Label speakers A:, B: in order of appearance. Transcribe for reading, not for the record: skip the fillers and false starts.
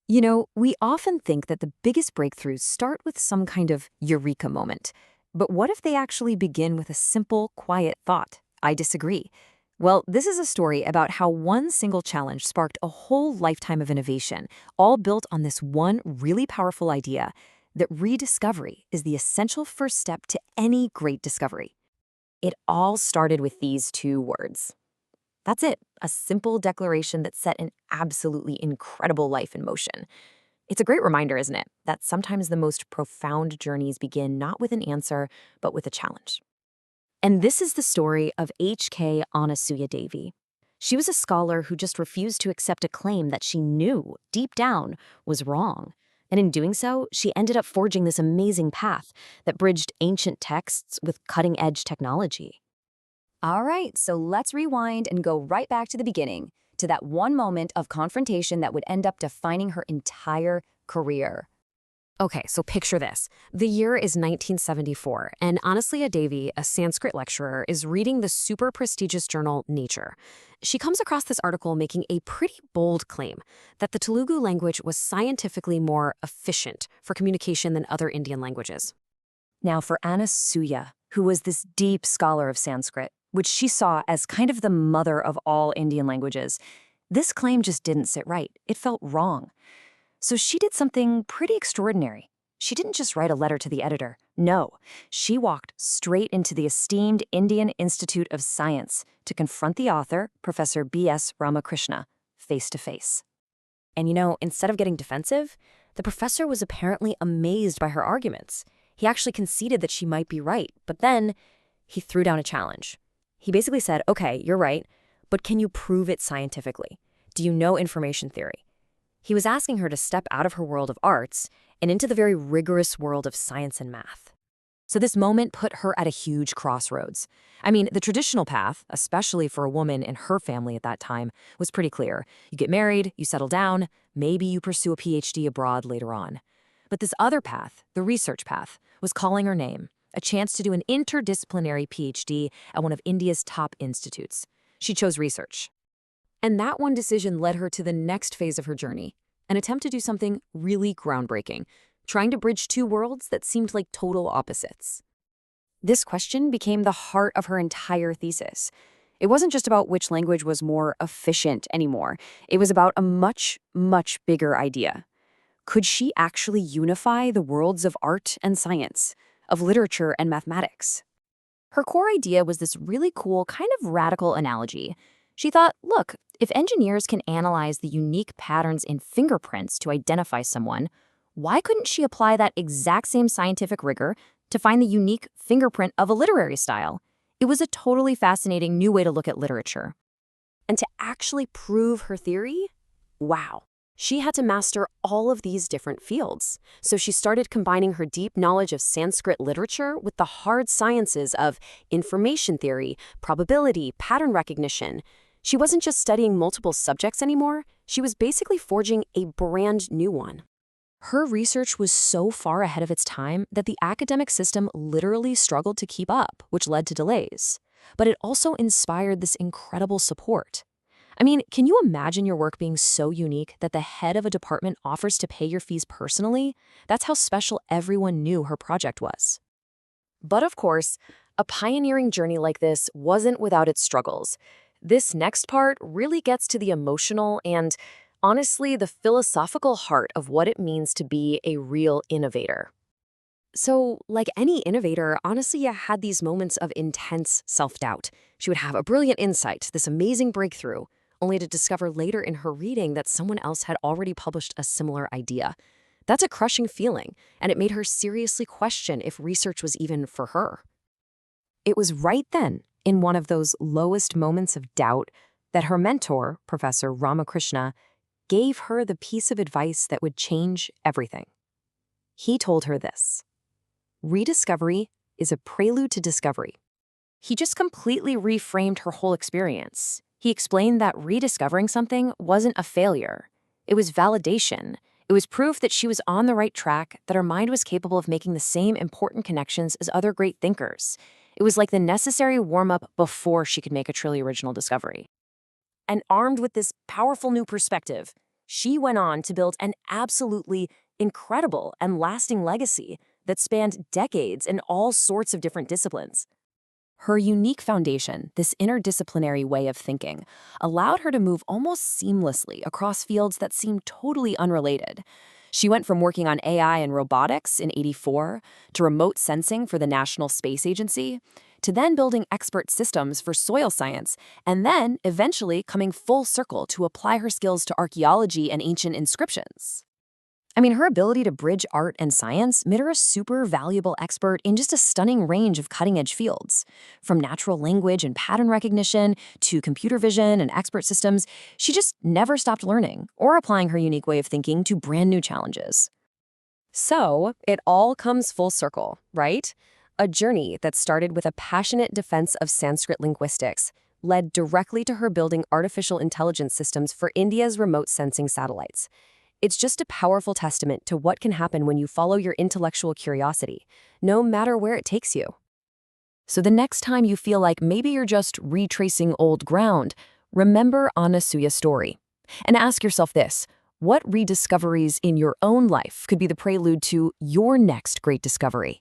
A: We often think that the biggest breakthroughs start with some kind of eureka moment. But what if they actually begin with a simple, quiet thought? I disagree. Well, this is a story about how one single challenge sparked a whole lifetime of innovation, all built on this one really powerful idea that rediscovery is the essential first step to any great discovery. It all started with these two words. That's it, a simple declaration that set an absolutely incredible life in motion. It's a great reminder, isn't it, that sometimes the most profound journeys begin not with an answer, but with a challenge. And this is the story of HK Anasuya Devi. She was a scholar who just refused to accept a claim that she knew, deep down, was wrong. And in doing so, she ended up forging this amazing path that bridged ancient texts with cutting-edge technology. All right, so let's rewind and go right back to the beginning, to that one moment of confrontation that would end up defining her entire career. Okay, so picture this. The year is 1974, and Anasuya Devi, a Sanskrit lecturer, is reading the super prestigious journal Nature. She comes across this article making a pretty bold claim that the Telugu language was scientifically more efficient for communication than other Indian languages. Now, for Anasuya, who was this deep scholar of Sanskrit, which she saw as kind of the mother of all Indian languages, this claim just didn't sit right. It felt wrong. So she did something pretty extraordinary. She didn't just write a letter to the editor. No, she walked straight into the esteemed Indian Institute of Science to confront the author, Professor B.S. Ramakrishna, face to face. And instead of getting defensive, the professor was apparently amazed by her arguments. He actually conceded that she might be right, but then he threw down a challenge. He basically said, okay, you're right, but can you prove it scientifically? Do you know information theory? He was asking her to step out of her world of arts and into the very rigorous world of science and math. So this moment put her at a huge crossroads. I mean, the traditional path, especially for a woman in her family at that time, was pretty clear. You get married, you settle down, maybe you pursue a PhD abroad later on. But this other path, the research path, was calling her name, a chance to do an interdisciplinary PhD at one of India's top institutes. She chose research. And that one decision led her to the next phase of her journey, an attempt to do something really groundbreaking, trying to bridge two worlds that seemed like total opposites. This question became the heart of her entire thesis. It wasn't just about which language was more efficient anymore. It was about a much, much bigger idea. Could she actually unify the worlds of art and science, of literature and mathematics? Her core idea was this really cool, kind of radical analogy. She thought, look, if engineers can analyze the unique patterns in fingerprints to identify someone, why couldn't she apply that exact same scientific rigor to find the unique fingerprint of a literary style? It was a totally fascinating new way to look at literature. And to actually prove her theory, wow, she had to master all of these different fields. So she started combining her deep knowledge of Sanskrit literature with the hard sciences of information theory, probability, pattern recognition. She wasn't just studying multiple subjects anymore, she was basically forging a brand new one. Her research was so far ahead of its time that the academic system literally struggled to keep up, which led to delays. But it also inspired this incredible support. I mean, can you imagine your work being so unique that the head of a department offers to pay your fees personally? That's how special everyone knew her project was. But of course, a pioneering journey like this wasn't without its struggles. This next part really gets to the emotional and, honestly, the philosophical heart of what it means to be a real innovator. So, like any innovator, Anasuya had these moments of intense self-doubt. She would have a brilliant insight, this amazing breakthrough, only to discover later in her reading that someone else had already published a similar idea. That's a crushing feeling, and it made her seriously question if research was even for her. It was right then, in one of those lowest moments of doubt, that her mentor, Professor Ramakrishna, gave her the piece of advice that would change everything. He told her this: rediscovery is a prelude to discovery. He just completely reframed her whole experience. He explained that rediscovering something wasn't a failure. It was validation. It was proof that she was on the right track, that her mind was capable of making the same important connections as other great thinkers. It was like the necessary warm-up before she could make a truly original discovery. And armed with this powerful new perspective,
B: She went on to build an absolutely incredible and lasting legacy that spanned decades in all sorts of different disciplines. Her unique foundation, this interdisciplinary way of thinking, allowed her to move almost seamlessly across fields that seemed totally unrelated. She went from working on AI and robotics in '84 to remote sensing for the National Space Agency, to then building expert systems for soil science, and then eventually coming full circle to apply her skills to archaeology and ancient inscriptions. I mean, her ability to bridge art and science made her a super valuable expert in just a stunning range of cutting-edge fields. From natural language and pattern recognition to computer vision and expert systems, she just never stopped learning or applying her unique way of thinking to brand new challenges. So, it all comes full circle, right? A journey that started with a passionate defense of Sanskrit linguistics led directly to her building artificial intelligence systems for India's remote sensing satellites. It's just a powerful testament to what can happen when you follow your intellectual curiosity, no matter where it takes you. So the next time you feel like maybe you're just retracing old ground, remember Anasuya's story. And ask yourself this: what rediscoveries in your own life could be the prelude to your next great discovery?